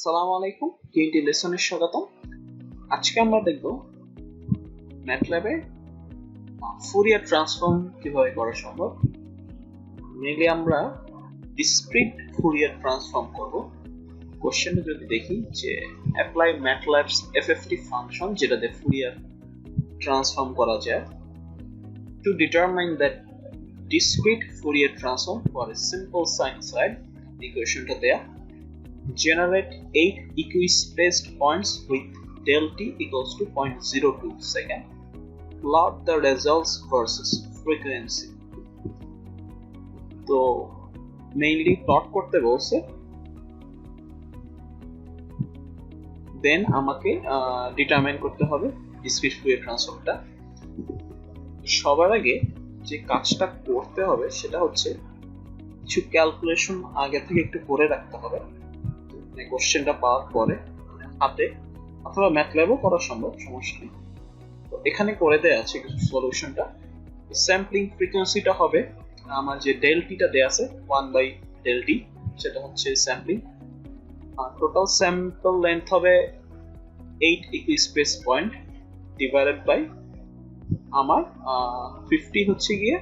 আসসালামু আলাইকুম, TNT-Lessons এর স্বাগতম। আজকে আমরা দেখব ম্যাটল্যাবে ফুরিয়ার ট্রান্সফর্ম কিভাবে করা সম্ভব। মেইনলি আমরা ডিসক্রিট ফুরিয়ার ট্রান্সফর্ম করব। কোশ্চেনে যদি দেখি যে অ্যাপ্লাই ম্যাটল্যাবস FFT ফাংশন যেটাতে ফুরিয়ার ট্রান্সফর্ম করা যায় to determine that discrete Fourier transform for a simple sinusoid equationটা দেয়া generate 8 equispaced points with del t equals to 0.02 second. Plot the results versus frequency. তো মেইনলি প্লট করতে বলছে, দেন আমাকে determine করতে হবে ডিসক্রিট ফুরিয়ার ট্রান্সফর্মটা। সবার আগে যে কাজটা করতে হবে সেটা হচ্ছে কিছু ক্যালকুলেশন আগে থেকে একটু করে রাখতে হবে। কোশ্চেনটা পাওয়ার পরে হাতে অথবা ম্যাথল্যাবও করা সম্ভব, সমস্যা নেই। তো এখানে করে দেয়া আছে কিছু সলিউশনটা। স্যাম্পলিং ফ্রিকোয়েন্সিটা হবে আমার যে ডেল টিটা দেয়া আছে 1/del t, সেটা হচ্ছে স্যাম্পলিং। আর টোটাল স্যাম্পল লেন্থ হবে 8 ইকুইস্পেস পয়েন্ট ডিভাইডেড বাই আমার 50 হচ্ছে গিয়ে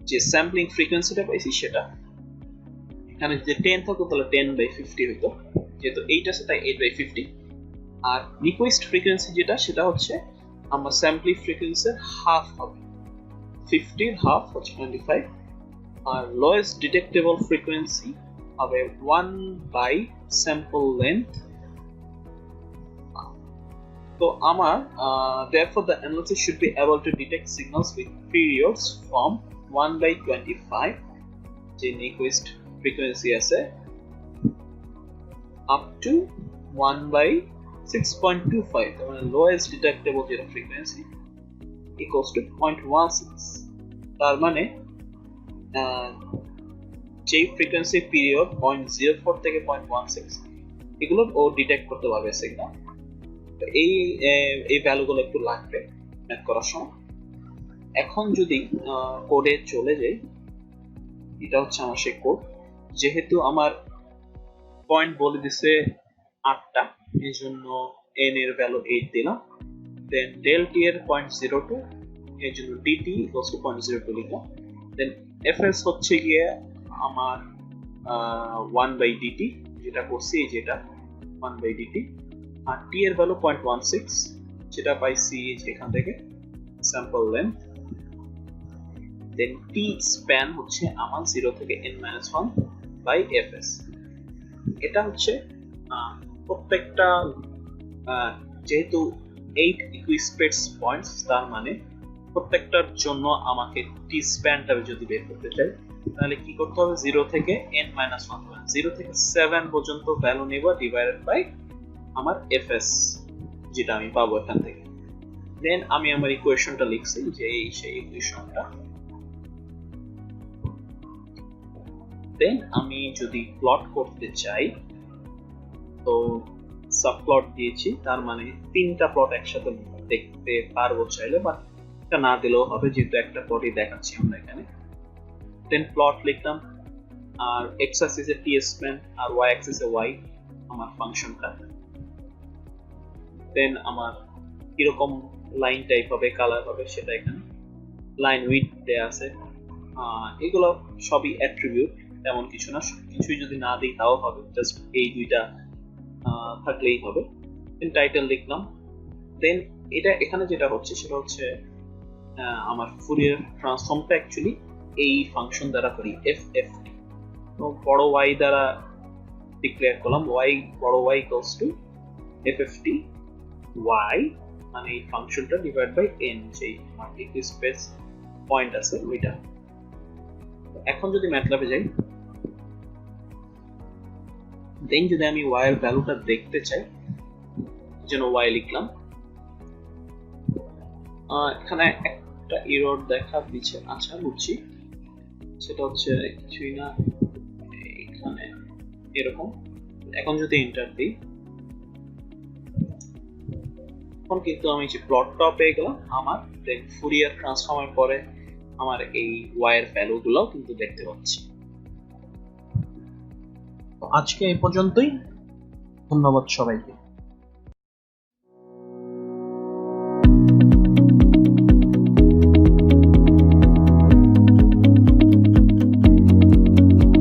যে স্যাম্পলিং ফ্রিকোয়েন্সিটা পাইছি সেটা। এখানে যে 10 থাকতো তাহলে 10/50 হইতো, যেহেতু 8 আছে তাই 8/50। আর নিকুইস্ট ফ্রিকোয়েন্সি যেটা সেটা হচ্ছে আমার স্যাম্পলিং ফ্রিকোয়েন্সির হাফ হবে, 50 এর হাফ হচ্ছে 25। আর লোয়েস্ট ডিটেক্টেবল ফ্রিকোয়েন্সি হবে 1 স্যাম্পল লেন্থ। তো আমার therefore the analysis should be able to detect signals with periods from 1/25 যে নিকুইস্ট ফ্রিকোয়েন্সি আছে up to 1/6.25, মানে লোয়েস্ট ডিটেক্টেবল যেটা ফ্রিকোয়েন্সি equals to 0.16। তার মানে যে ফ্রিকোয়েন্সি পিরিয়ড 0.04 থেকে 0.16 এগুলো ও ডিটেক্ট করতে পারবে সিগন্যাল। এই ভ্যালুগুলো একটু লাগবে ম্যাথ করার সময়। এখন যদি কোডে চলে যাই, এটা হচ্ছে আমার সেই কোড। যেহেতু আমার পয়েন্ট বলে দিছে 8টা, এই জন্য n এর ভ্যালু 8 দিলাম। দেন del t এর 0.02, এই জন্য dt equals to 0.02 লিখলাম। দেন fs হচ্ছে গিয়ে আমার 1/dt, যেটা করছি যেটা 1/dt। আর t এর ভ্যালু 0.16, যেটা পাইছি এখান থেকে স্যাম্পল লেন্থ। দেন t স্প্যান হচ্ছে আমার 0 থেকে n-1 বাই fs। এটা হচ্ছে প্রত্যেকটা, যেহেতু 8 ইকুইস্পেস পয়েন্টস, তার মানে প্রত্যেকটার জন্য আমাকে t স্প্যানটা যদি বের করতে চাই তাহলে কি করতে হবে, 0 থেকে n-1, 0 থেকে 7 পর্যন্ত ভ্যালু নেব ডিভাইডেড বাই আমার fs যেটা আমি পাবো এখান থেকে। দেন আমি আমার ইকুয়েশনটা লিখছি, যে এই সেই ইকুয়েশনটা। দেন আমি যদি প্লট করতে চাই তো সাবপ্লট দিয়েছি, তার মানে 3টা প্লট একসাথে দেখতে পারবো চাইলে, বাট এটা না দিলেও হবে যেহেতু একটা প্লটই দেখাচ্ছি আমরা এখানে। দেন প্লট লিখলাম, আর x অ্যাক্সিসে t স্প্যান আর y অ্যাক্সিসে y আমার ফাংশনটা। দেন আমার কিরকম লাইন টাইপ হবে, কালার হবে সেটা এখানে লাইন উইথ দেয়া আছে। এগুলো সবই অ্যাট্রিবিউট, তেমন কিছু না। কিছুই যদি না দিই তাও হবে, জাস্ট এই দুইটা থাকলেই হবে। দেন টাইটেল লিখলাম। দেন এটা এখানে যেটা হচ্ছে সেটা হচ্ছে আমার ফুরিয়ার ট্রান্সফর্মটা অ্যাকচুয়ালি এই ফাংশন দ্বারা করি, FFT। তো বড় y দ্বারা ডিক্লেয়ার করলাম, y বড় y equals to FFT y, মানে এই ফাংশনটা ডিভাইড বাই n, যেই মাল্টিপ্লিসপেস পয়েন্ট আছে ওইটা। এখন যদি ম্যাটল্যাবে যাই, দেন যদি আমি y এর ভ্যালুটা দেখতে চাই, যেন y লিখলাম। এখানে একটা এরর দেখা দিচ্ছে, আচ্ছা বুঝছি, সেটা হচ্ছে কিছুই না, এখানে এরকম। এখন যদি এন্টার দিই, এখন কিন্তু আমি যে প্লটটা পেয়ে গেলাম আমার। দেন ফুরিয়ার ট্রান্সফর্মের পরে আমার এই y এর ভ্যালুগুলোও কিন্তু দেখতে পাচ্ছি। আজকে এই পর্যন্তই। ধন্যবাদ সবাইকে।